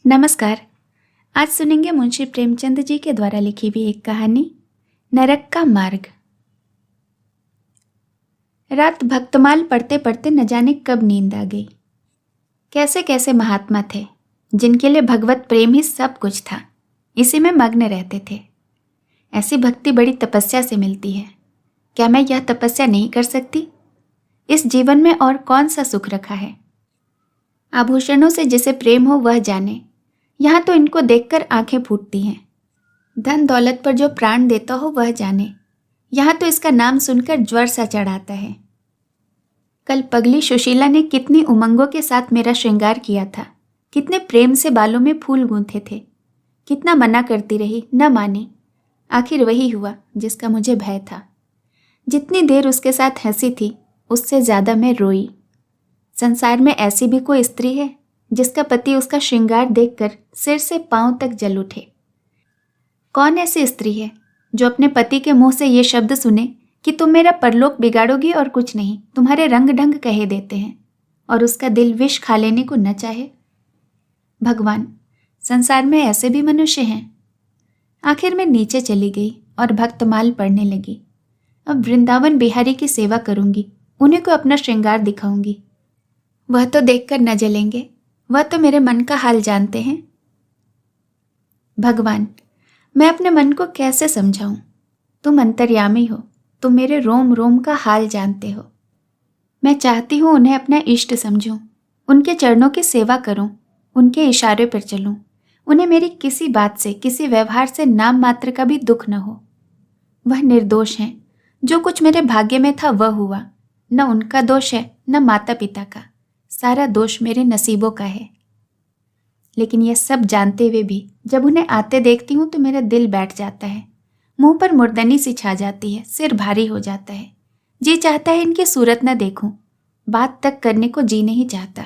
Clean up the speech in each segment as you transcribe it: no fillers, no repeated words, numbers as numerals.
नमस्कार। आज सुनेंगे मुंशी प्रेमचंद जी के द्वारा लिखी हुई एक कहानी, नरक का मार्ग। रात भक्तमाल पढ़ते पढ़ते न जाने कब नींद आ गई। कैसे कैसे महात्मा थे जिनके लिए भगवत प्रेम ही सब कुछ था, इसी में मग्न रहते थे। ऐसी भक्ति बड़ी तपस्या से मिलती है। क्या मैं यह तपस्या नहीं कर सकती? इस जीवन में और कौन सा सुख रखा है? आभूषणों से जिसे प्रेम हो वह जाने, यहाँ तो इनको देखकर आंखें फूटती हैं। धन दौलत पर जो प्राण देता हो वह जाने, यहाँ तो इसका नाम सुनकर ज्वर सा चढ़ाता है। कल पगली सुशीला ने कितनी उमंगों के साथ मेरा श्रृंगार किया था, कितने प्रेम से बालों में फूल गूंथे थे। कितना मना करती रही, न मानी। आखिर वही हुआ जिसका मुझे भय था। जितनी देर उसके साथ हंसी थी उससे ज्यादा मैं रोई। संसार में ऐसी भी कोई स्त्री है जिसका पति उसका श्रृंगार देखकर सिर से पांव तक जल उठे? कौन ऐसी स्त्री है जो अपने पति के मुंह से ये शब्द सुने कि तुम मेरा परलोक बिगाड़ोगी और कुछ नहीं, तुम्हारे रंग ढंग कहे देते हैं, और उसका दिल विष खा लेने को न चाहे? भगवान, संसार में ऐसे भी मनुष्य हैं। आखिर मैं नीचे चली गई और भक्तमाल पढ़ने लगी। अब वृंदावन बिहारी की सेवा करूंगी, उन्हीं को अपना श्रृंगार दिखाऊंगी। वह तो देखकर न जलेंगे, वह तो मेरे मन का हाल जानते हैं। भगवान, मैं अपने मन को कैसे समझाऊं? तुम अंतर्यामी हो, तुम मेरे रोम रोम का हाल जानते हो। मैं चाहती हूं उन्हें अपना इष्ट समझूं, उनके चरणों की सेवा करूं, उनके इशारे पर चलूं। उन्हें मेरी किसी बात से, किसी व्यवहार से नाम मात्र का भी दुख न हो। वह निर्दोष हैं। जो कुछ मेरे भाग्य में था वह हुआ। न उनका दोष है न माता पिता का, सारा दोष मेरे नसीबों का है। लेकिन यह सब जानते हुए भी जब उन्हें आते देखती हूं तो मेरा दिल बैठ जाता है। मुंह पर मुर्दनी सी छा जाती है, सिर भारी हो जाता है। जी चाहता है इनकी सूरत न देखूं, बात तक करने को जी नहीं चाहता।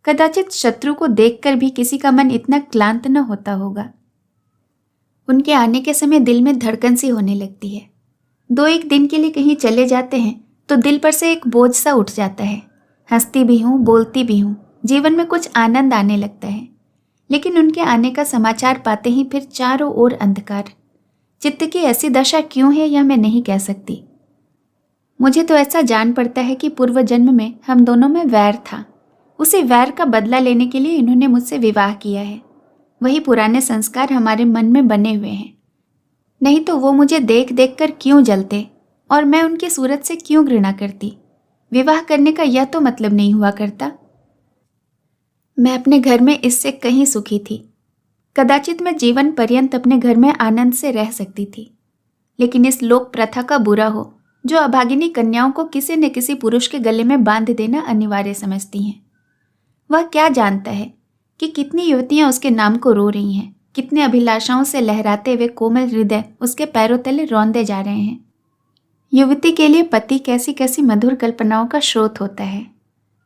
कदाचित शत्रु को देखकर भी किसी का मन इतना क्लांत न होता होगा। उनके आने के समय दिल में धड़कन सी होने लगती है। 2-1 दिन के लिए कहीं चले जाते हैं तो दिल पर से एक बोझ सा उठ जाता है। हंसती भी हूँ, बोलती भी हूँ, जीवन में कुछ आनंद आने लगता है। लेकिन उनके आने का समाचार पाते ही फिर चारों ओर अंधकार। चित्त की ऐसी दशा क्यों है यह मैं नहीं कह सकती। मुझे तो ऐसा जान पड़ता है कि पूर्व जन्म में हम दोनों में वैर था। उसी वैर का बदला लेने के लिए इन्होंने मुझसे विवाह किया है। वही पुराने संस्कार हमारे मन में बने हुए हैं। नहीं तो वो मुझे देख देख कर क्यों जलते और मैं उनकी सूरत से क्यों घृणा करती। विवाह करने का यह तो मतलब नहीं हुआ करता। मैं अपने घर में इससे कहीं सुखी थी। कदाचित मैं जीवन पर्यंत अपने घर में आनंद से रह सकती थी। लेकिन इस लोक प्रथा का बुरा हो जो अभागिनी कन्याओं को किसी न किसी पुरुष के गले में बांध देना अनिवार्य समझती हैं। वह क्या जानता है कि कितनी युवतियां उसके नाम को रो रही हैं, कितने अभिलाषाओं से लहराते हुए कोमल हृदय उसके पैरों तले रौंदे जा रहे हैं। युवती के लिए पति कैसी कैसी मधुर कल्पनाओं का स्रोत होता है।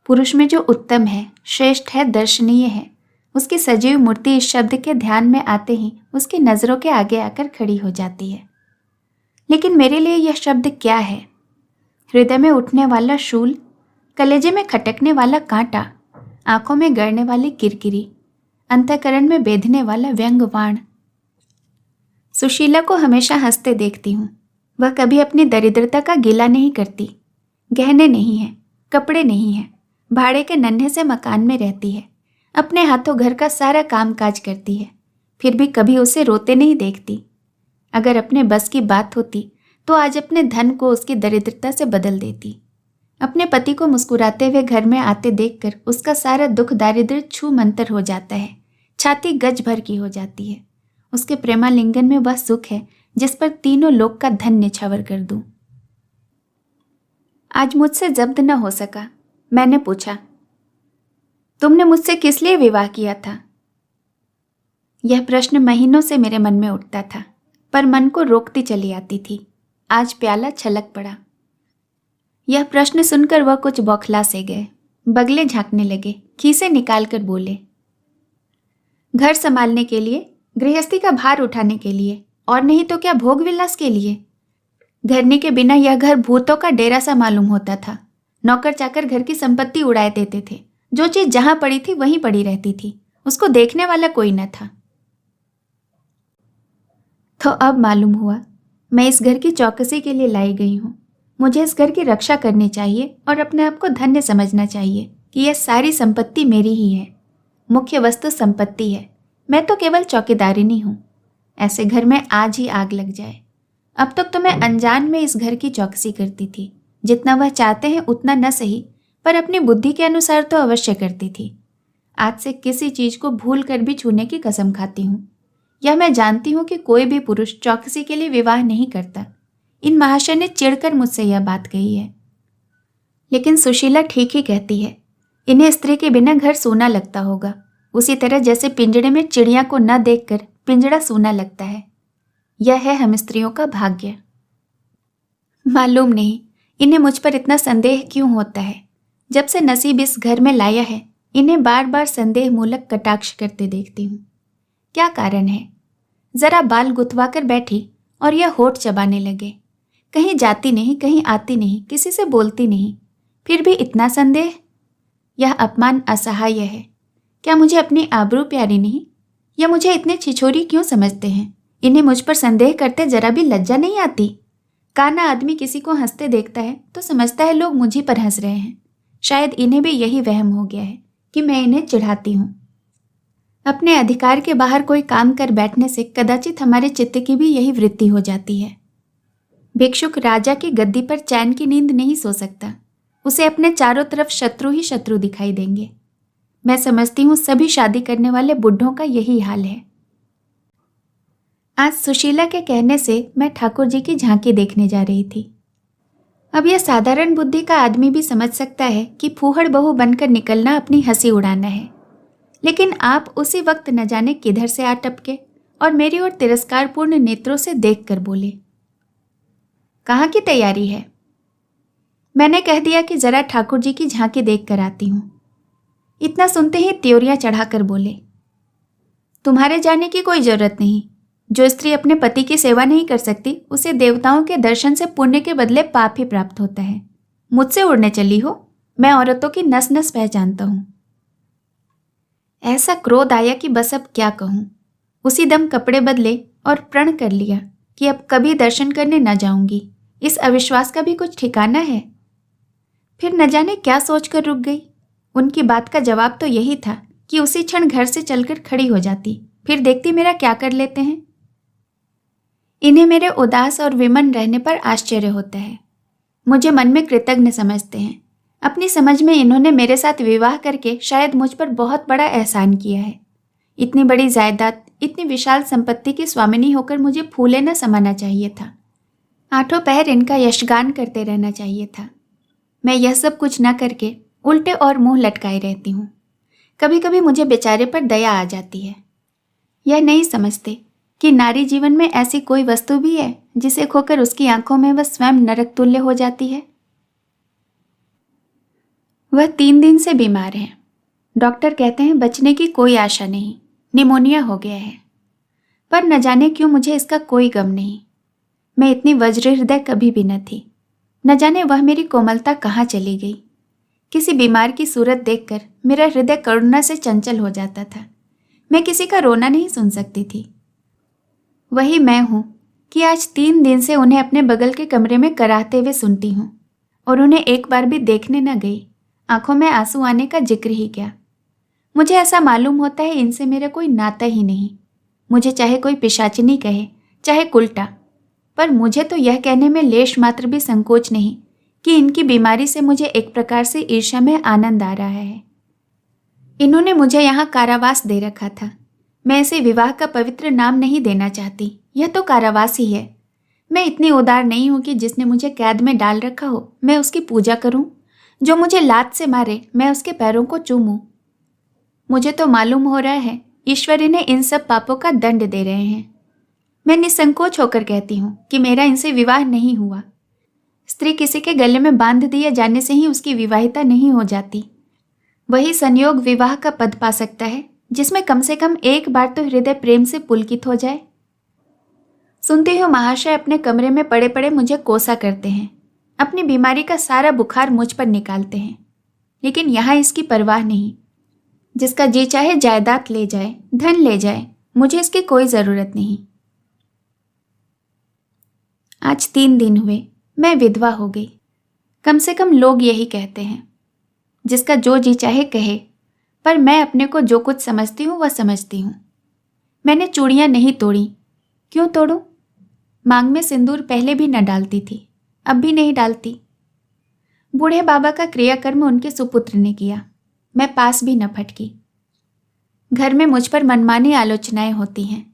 पुरुष में जो उत्तम है, श्रेष्ठ है, दर्शनीय है, उसकी सजीव मूर्ति इस शब्द के ध्यान में आते ही उसकी नजरों के आगे आकर खड़ी हो जाती है। लेकिन मेरे लिए यह शब्द क्या है? हृदय में उठने वाला शूल, कलेजे में खटकने वाला कांटा, आंखों में गड़ने वाली किरकिरी, अंतःकरण में बेधने वाला व्यंग्यवाण। सुशीला को हमेशा हंसते देखती हूँ। वह कभी अपनी दरिद्रता का गिला नहीं करती। गहने नहीं हैं, कपड़े नहीं हैं, भाड़े के नन्हे से मकान में रहती है। अपने हाथों घर का सारा काम काज करती है, फिर भी कभी उसे रोते नहीं देखती। अगर अपने बस की बात होती तो आज अपने धन को उसकी दरिद्रता से बदल देती। अपने पति को मुस्कुराते हुए घर में आते देखकर उसका सारा दुख दारिद्र्य छू मंतर हो जाता है, छाती गज भर की हो जाती है। उसके प्रेमालिंगन में वह सुख है जिस पर तीनों लोक का धन निछावर कर दूं। आज मुझसे जब्द न हो सका। मैंने पूछा, तुमने मुझसे किस लिए विवाह किया था? यह प्रश्न महीनों से मेरे मन में उठता था, पर मन को रोकती चली आती थी। आज प्याला छलक पड़ा। यह प्रश्न सुनकर वह कुछ बौखला से गए, बगले झांकने लगे, खीसे निकाल कर बोले, घर संभालने के लिए, गृहस्थी का भार उठाने के लिए, और नहीं तो क्या भोग विलास के लिए। घरनी के बिना यह घर भूतों का डेरा सा मालूम होता था। नौकर चाकर घर की संपत्ति उड़ाए देते थे। जो चीज जहां पड़ी थी वहीं पड़ी रहती थी। उसको देखने वाला कोई न था। तो अब मालूम हुआ मैं इस घर की चौकसी के लिए लाई गई हूँ। मुझे इस घर की रक्षा करनी चाहिए और अपने आप को धन्य समझना चाहिए कि यह सारी संपत्ति मेरी ही है। मुख्य वस्तु संपत्ति है, मैं तो केवल चौकीदारिनी हूँ। ऐसे घर में आज ही आग लग जाए। अब तक तो मैं अनजान में इस घर की चौकसी करती थी। जितना वह चाहते हैं उतना न सही, पर अपनी बुद्धि के अनुसार तो अवश्य करती थी। आज से किसी चीज को भूल कर भी छूने की कसम खाती हूँ। यह मैं जानती हूँ कि कोई भी पुरुष चौकसी के लिए विवाह नहीं करता। इन महाशय ने चिढ़कर मुझसे यह बात कही है। लेकिन सुशीला ठीक ही कहती है। इन्हें स्त्री के बिना घर सूना लगता होगा, उसी तरह जैसे पिंजड़े में चिड़िया को न देखकर पिंजड़ा सूना लगता है। यह है हम स्त्रियों का भाग्य। मालूम नहीं इन्हें मुझ पर इतना संदेह क्यों होता है। जब से नसीब इस घर में लाया है, इन्हें बार बार संदेह मूलक कटाक्ष करते देखती हूँ। क्या कारण है? जरा बाल गुथवा कर बैठी और यह होठ चबाने लगे। कहीं जाती नहीं, कहीं आती नहीं, किसी से बोलती नहीं, फिर भी इतना संदेह। यह अपमान असहाय है। क्या मुझे अपनी आबरू प्यारी नहीं? या मुझे इतने छिछोरी क्यों समझते हैं? इन्हें मुझ पर संदेह करते जरा भी लज्जा नहीं आती? काना आदमी किसी को हंसते देखता है तो समझता है लोग मुझी पर हंस रहे हैं। शायद इन्हें भी यही वहम हो गया है कि मैं इन्हें चिढ़ाती हूँ। अपने अधिकार के बाहर कोई काम कर बैठने से कदाचित हमारे चित्त की भी यही वृत्ति हो जाती है। भिक्षुक राजा की गद्दी पर चैन की नींद नहीं सो सकता। उसे अपने चारों तरफ शत्रु ही शत्रु दिखाई देंगे। मैं समझती हूँ सभी शादी करने वाले बुढ़ों का यही हाल है। आज सुशीला के कहने से मैं ठाकुर जी की झांकी देखने जा रही थी। अब यह साधारण बुद्धि का आदमी भी समझ सकता है कि फूहड़ बहू बनकर निकलना अपनी हंसी उड़ाना है। लेकिन आप उसी वक्त न जाने किधर से आ टपके और मेरी ओर तिरस्कारपूर्ण नेत्रों से देखकर बोले, कहाँ की तैयारी है? मैंने कह दिया कि जरा ठाकुर जी की झांकी देख कर आती हूँ। इतना सुनते ही त्योरियां चढ़ाकर बोले, तुम्हारे जाने की कोई जरूरत नहीं। जो स्त्री अपने पति की सेवा नहीं कर सकती उसे देवताओं के दर्शन से पुण्य के बदले पाप ही प्राप्त होता है। मुझसे उड़ने चली हो? मैं औरतों की नस नस पहचानता हूँ। ऐसा क्रोध आया कि बस अब क्या कहूँ। उसी दम कपड़े बदले और प्रण कर लिया कि अब कभी दर्शन करने न जाऊंगी। इस अविश्वास का भी कुछ ठिकाना है? फिर न जाने क्या सोचकर रुक गई। उनकी बात का जवाब तो यही था कि उसी क्षण घर से चलकर खड़ी हो जाती, फिर देखती मेरा क्या कर लेते हैं। इन्हें मेरे उदास और विमन रहने पर आश्चर्य होता है। मुझे मन में कृतज्ञ समझते हैं। अपनी समझ में इन्होंने मेरे साथ विवाह करके शायद मुझ पर बहुत बड़ा एहसान किया है। इतनी बड़ी जायदाद, इतनी विशाल संपत्ति की स्वामिनी होकर मुझे फूले न समाना चाहिए था। आठों पहर इनका यशगान करते रहना चाहिए था। मैं यह सब कुछ न करके उल्टे और मुंह लटकाए रहती हूँ। कभी कभी मुझे बेचारे पर दया आ जाती है। यह नहीं समझते कि नारी जीवन में ऐसी कोई वस्तु भी है जिसे खोकर उसकी आंखों में वह स्वयं नरक तुल्य हो जाती है। वह 3 दिन से बीमार है। डॉक्टर कहते हैं बचने की कोई आशा नहीं, निमोनिया हो गया है। पर न जाने क्यों मुझे इसका कोई गम नहीं। मैं इतनी वज्र हृदय कभी भी न थी। न जाने वह मेरी कोमलता कहाँ चली गई। किसी बीमार की सूरत देखकर मेरा हृदय करुणा से चंचल हो जाता था। मैं किसी का रोना नहीं सुन सकती थी। वही मैं हूँ कि आज 3 दिन से उन्हें अपने बगल के कमरे में कराहते हुए सुनती हूँ और उन्हें एक बार भी देखने न गई। आंखों में आंसू आने का जिक्र ही क्या। मुझे ऐसा मालूम होता है इनसे मेरा कोई नाता ही नहीं। मुझे चाहे कोई पिशाचिनी कहे, चाहे कुल्टा, पर मुझे तो यह कहने में लेश मात्र भी संकोच नहीं कि इनकी बीमारी से मुझे एक प्रकार से ईर्ष्या में आनंद आ रहा है। इन्होंने मुझे यहाँ कारावास दे रखा था। मैं इसे विवाह का पवित्र नाम नहीं देना चाहती। यह तो कारावास ही है। मैं इतनी उदार नहीं हूँ कि जिसने मुझे कैद में डाल रखा हो मैं उसकी पूजा करूँ। जो मुझे लात से मारे मैं उसके पैरों को चूमूं। मुझे तो मालूम हो रहा है ईश्वर इन्हें इन सब पापों का दंड दे रहे हैं। मैं निसंकोच होकर कहती हूँ कि मेरा इनसे विवाह नहीं हुआ। स्त्री किसी के गले में बांध दिए जाने से ही उसकी विवाहिता नहीं हो जाती। वही संयोग विवाह का पद पा सकता है जिसमें कम से कम एक बार तो हृदय प्रेम से पुलकित हो जाए। सुनती हूँ महाशय अपने कमरे में पड़े पड़े मुझे कोसा करते हैं। अपनी बीमारी का सारा बुखार मुझ पर निकालते हैं, लेकिन यहाँ इसकी परवाह नहीं। जिसका जी चाहे जायदाद ले जाए, धन ले जाए, मुझे इसकी कोई ज़रूरत नहीं। आज 3 दिन हुए मैं विधवा हो गई। कम से कम लोग यही कहते हैं। जिसका जो जी चाहे कहे, पर मैं अपने को जो कुछ समझती हूँ वह समझती हूँ। मैंने चूड़ियाँ नहीं तोड़ी। क्यों तोड़ूं? मांग में सिंदूर पहले भी न डालती थी, अब भी नहीं डालती। बूढ़े बाबा का क्रियाकर्म उनके सुपुत्र ने किया, मैं पास भी न फटकी। घर में मुझ पर मनमानी आलोचनाएं होती हैं।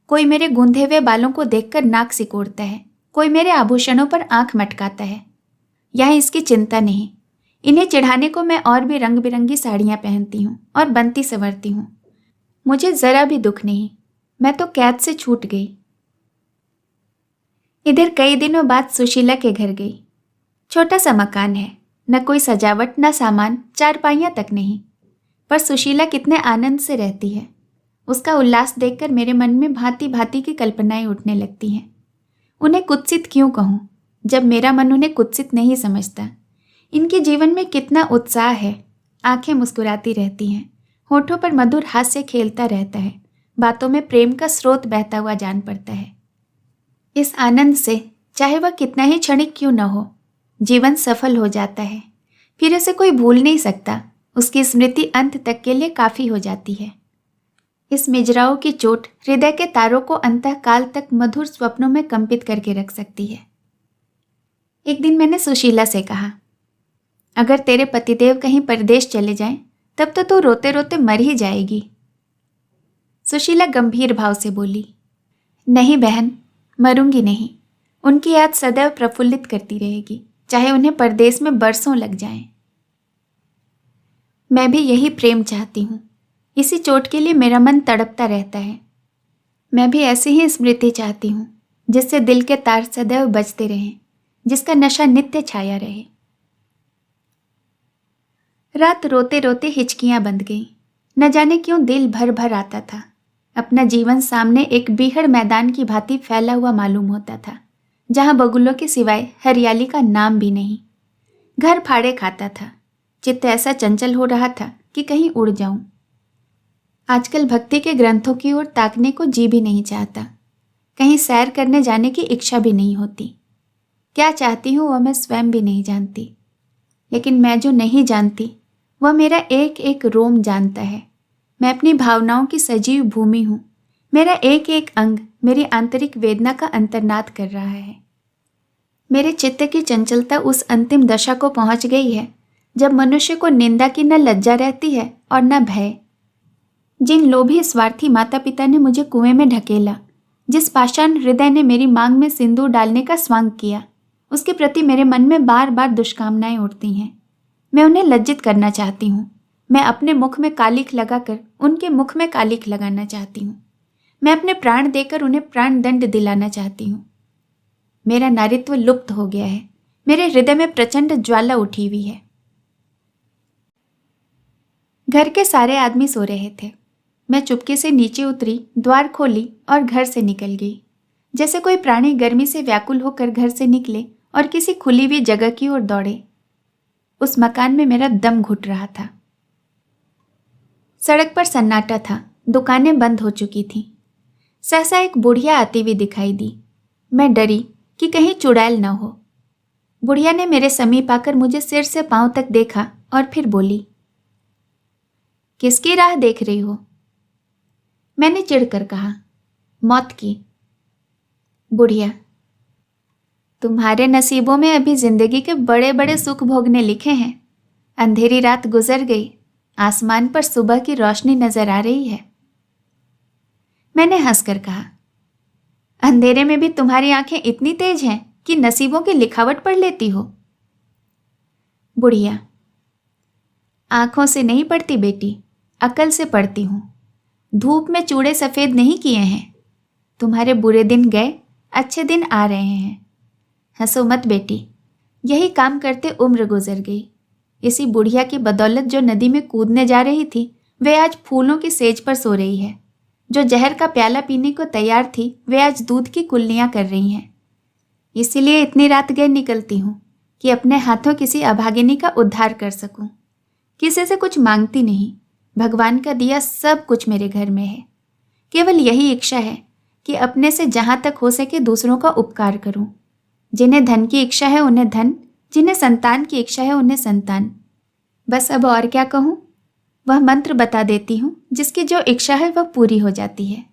कोई मेरे गूंधे हुए बालों को देखकर नाक सिकोड़ता है, कोई मेरे आभूषणों पर आंख मटकाता है। यहाँ इसकी चिंता नहीं। इन्हें चिढ़ाने को मैं और भी रंग बिरंगी साड़ियाँ पहनती हूँ और बनती संवरती हूँ। मुझे ज़रा भी दुख नहीं, मैं तो कैद से छूट गई। इधर कई दिनों बाद सुशीला के घर गई। छोटा सा मकान है, न कोई सजावट, न सामान, चारपाइयाँ तक नहीं, पर सुशीला कितने आनंद से रहती है। उसका उल्लास देखकर मेरे मन में भांति भांति की कल्पनाएं उठने लगती हैं। उन्हें कुत्सित क्यों कहूँ, जब मेरा मन उन्हें कुत्सित नहीं समझता। इनके जीवन में कितना उत्साह है। आंखें मुस्कुराती रहती हैं, होठों पर मधुर हास्य खेलता रहता है, बातों में प्रेम का स्रोत बहता हुआ जान पड़ता है। इस आनंद से, चाहे वह कितना ही क्षणिक क्यों न हो, जीवन सफल हो जाता है। फिर इसे कोई भूल नहीं सकता। उसकी स्मृति अंत तक के लिए काफ़ी हो जाती है। इस मिजराओं की चोट हृदय के तारों को अंतःकाल तक मधुर स्वप्नों में कंपित करके रख सकती है। एक दिन मैंने सुशीला से कहा, अगर तेरे पतिदेव कहीं परदेश चले जाएं, तब तो तू रोते रोते मर ही जाएगी। सुशीला गंभीर भाव से बोली, नहीं बहन, मरूंगी नहीं। उनकी याद सदैव प्रफुल्लित करती रहेगी, चाहे उन्हें परदेश में बरसों लग जाएं। मैं भी यही प्रेम चाहती हूँ। इसी चोट के लिए मेरा मन तड़पता रहता है। मैं भी ऐसी ही स्मृति चाहती हूँ, जिससे दिल के तार सदैव बजते रहें, जिसका नशा नित्य छाया रहे। रात रोते रोते हिचकियाँ बंध गईं। न जाने क्यों दिल भर भर आता था। अपना जीवन सामने एक बीहड़ मैदान की भांति फैला हुआ मालूम होता था, जहाँ बगुलों के सिवाय हरियाली का नाम भी नहीं। घर फाड़े खाता था। चित्त ऐसा चंचल हो रहा था कि कहीं उड़ जाऊं। आजकल भक्ति के ग्रंथों की ओर ताकने को जी भी नहीं चाहता। कहीं सैर करने जाने की इच्छा भी नहीं होती। क्या चाहती हूँ वह मैं स्वयं भी नहीं जानती। लेकिन मैं जो नहीं जानती, वह मेरा एक एक रोम जानता है। मैं अपनी भावनाओं की सजीव भूमि हूँ। मेरा एक एक अंग मेरी आंतरिक वेदना का अंतर्नाद कर रहा है। मेरे चित्त की चंचलता उस अंतिम दशा को पहुँच गई है, जब मनुष्य को निंदा की न लज्जा रहती है और न भय। जिन लोभी स्वार्थी माता पिता ने मुझे कुएं में ढकेला, जिस पाषाण हृदय ने मेरी मांग में सिंदूर डालने का स्वांग किया, उसके प्रति मेरे मन में बार बार दुष्कामनाएं उठती हैं। मैं उन्हें लज्जित करना चाहती हूँ। मैं अपने मुख में कालिख लगाकर उनके मुख में कालिख लगाना चाहती हूँ। मैं अपने प्राण देकर उन्हें प्राण दंड दिलाना चाहती हूँ। मेरा नारित्व लुप्त हो गया है। मेरे हृदय में प्रचंड ज्वाला उठी हुई है। घर के सारे आदमी सो रहे थे। मैं चुपके से नीचे उतरी, द्वार खोली और घर से निकल गई। जैसे कोई प्राणी गर्मी से व्याकुल होकर घर से निकले और किसी खुली हुई जगह की ओर दौड़े। उस मकान में मेरा दम घुट रहा था। सड़क पर सन्नाटा था। दुकानें बंद हो चुकी थीं। सहसा एक बुढ़िया आती हुई दिखाई दी। मैं डरी कि कहीं चुड़ैल न हो। बुढ़िया ने मेरे समीप आकर मुझे सिर से पांव तक देखा और फिर बोली, किसकी राह देख रही हो? मैंने चिढ़कर कहा, मौत की। बुढ़िया, तुम्हारे नसीबों में अभी जिंदगी के बड़े बड़े सुख भोगने लिखे हैं। अंधेरी रात गुजर गई, आसमान पर सुबह की रोशनी नजर आ रही है। मैंने हंसकर कहा, अंधेरे में भी तुम्हारी आंखें इतनी तेज हैं कि नसीबों की लिखावट पढ़ लेती हो। बुढ़िया, आंखों से नहीं पढ़ती बेटी, अकल से पढ़ती हूँ। धूप में चूड़े सफ़ेद नहीं किए हैं। तुम्हारे बुरे दिन गए, अच्छे दिन आ रहे हैं। हंसो मत बेटी, यही काम करते उम्र गुजर गई। इसी बुढ़िया की बदौलत जो नदी में कूदने जा रही थी, वे आज फूलों की सेज पर सो रही है। जो जहर का प्याला पीने को तैयार थी, वे आज दूध की कुल्लियाँ कर रही हैं। इसीलिए इतनी रात गए निकलती हूँ कि अपने हाथों किसी अभागिनी का उद्धार कर सकूं। किसी से कुछ मांगती नहीं, भगवान का दिया सब कुछ मेरे घर में है। केवल यही इच्छा है कि अपने से जहाँ तक हो सके दूसरों का उपकार करूं। जिन्हें धन की इच्छा है उन्हें धन, जिन्हें संतान की इच्छा है उन्हें संतान। बस अब और क्या कहूँ। वह मंत्र बता देती हूँ, जिसकी जो इच्छा है वह पूरी हो जाती है।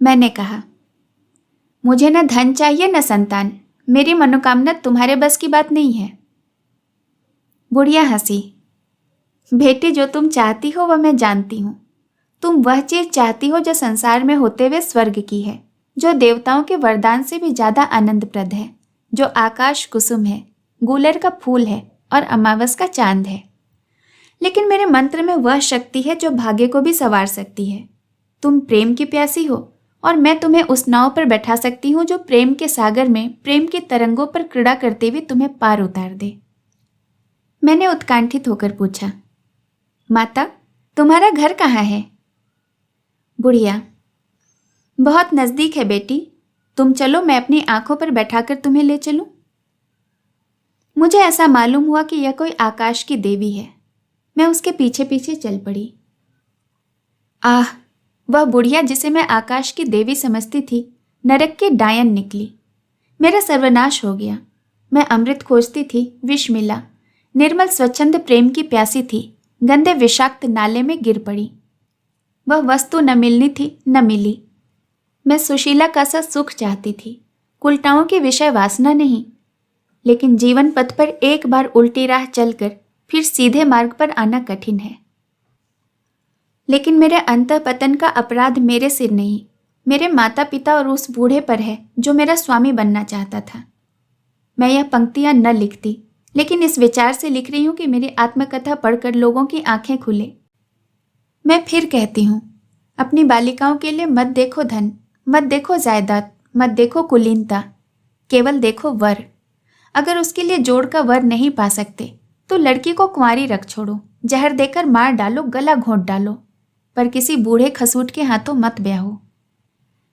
मैंने कहा, मुझे न धन चाहिए न संतान। मेरी मनोकामना तुम्हारे बस की बात नहीं है। बुढ़िया हंसी। बेटी, जो तुम चाहती हो वह मैं जानती हूँ। तुम वह चीज चाहती हो जो संसार में होते हुए स्वर्ग की है, जो देवताओं के वरदान से भी ज्यादा आनंदप्रद है, जो आकाश कुसुम है, गूलर का फूल है और अमावस का चांद है। लेकिन मेरे मंत्र में वह शक्ति है जो भाग्य को भी संवार सकती है। तुम प्रेम की प्यासी हो और मैं तुम्हें उस नाव पर बैठा सकती हूँ जो प्रेम के सागर में प्रेम की तरंगों पर क्रीड़ा करते हुए तुम्हें पार उतार दे। मैंने उत्कंठित होकर पूछा, माता, तुम्हारा घर कहाँ है? बुढ़िया, बहुत नजदीक है बेटी। तुम चलो, मैं अपनी आंखों पर बैठाकर तुम्हें ले चलूं। मुझे ऐसा मालूम हुआ कि यह कोई आकाश की देवी है। मैं उसके पीछे पीछे चल पड़ी। आह, वह बुढ़िया जिसे मैं आकाश की देवी समझती थी, नरक की डायन निकली। मेरा सर्वनाश हो गया। मैं अमृत खोजती थी, विष मिला। निर्मल स्वच्छंद प्रेम की प्यासी थी, गंदे विषाक्त नाले में गिर पड़ी। वह वस्तु न मिलनी थी, न मिली। मैं सुशीला का सा सुख चाहती थी, कुलटाओं की विषय वासना नहीं। लेकिन जीवन पथ पर एक बार उल्टी राह चलकर फिर सीधे मार्ग पर आना कठिन है। लेकिन मेरे अंतःपतन का अपराध मेरे सिर नहीं, मेरे माता पिता और उस बूढ़े पर है जो मेरा स्वामी बनना चाहता था। मैं यह पंक्तियां न लिखती, लेकिन इस विचार से लिख रही हूं कि मेरी आत्मकथा पढ़कर लोगों की आंखें खुले। मैं फिर कहती हूँ, अपनी बालिकाओं के लिए मत देखो धन, मत देखो जायदाद, मत देखो कुलीनता, केवल देखो वर। अगर उसके लिए जोड़ का वर नहीं पा सकते तो लड़की को कुंवारी रख छोड़ो, जहर देकर मार डालो, गला घोंट डालो, पर किसी बूढ़े खसूट के हाथों मत ब्याहो।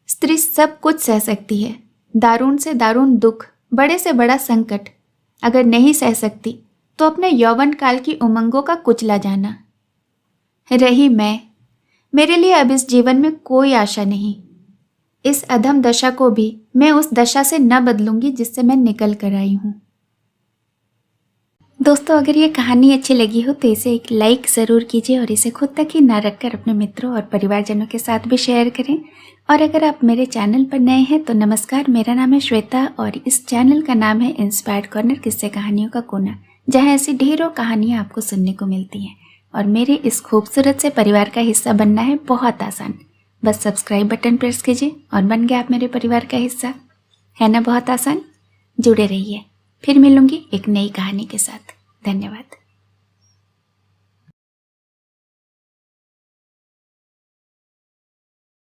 स्त्री सब कुछ सह सकती है, दारुण से दारुण दुख, बड़े से बड़ा संकट। अगर नहीं सह सकती तो अपने यौवन काल की उमंगों का कुचला जाना। रही मैं, मेरे लिए अब इस जीवन में कोई आशा नहीं। इस अधम दशा को भी मैं उस दशा से न बदलूंगी जिससे मैं निकल कर आई हूं। दोस्तों, अगर ये कहानी अच्छी लगी हो तो इसे एक लाइक ज़रूर कीजिए और इसे खुद तक ही ना रखकर अपने मित्रों और परिवारजनों के साथ भी शेयर करें। और अगर आप मेरे चैनल पर नए हैं तो नमस्कार, मेरा नाम है श्वेता और इस चैनल का नाम है इंस्पायर्ड कॉर्नर, किस्से कहानियों का कोना, जहाँ ऐसी ढेरों कहानियाँ आपको सुनने को मिलती हैं। और मेरे इस खूबसूरत से परिवार का हिस्सा बनना है बहुत आसान। बस सब्सक्राइब बटन प्रेस कीजिए और बन गया आप मेरे परिवार का हिस्सा। है ना बहुत आसान? जुड़े रहिए। फिर मिलूंगी एक नई कहानी के साथ। धन्यवाद।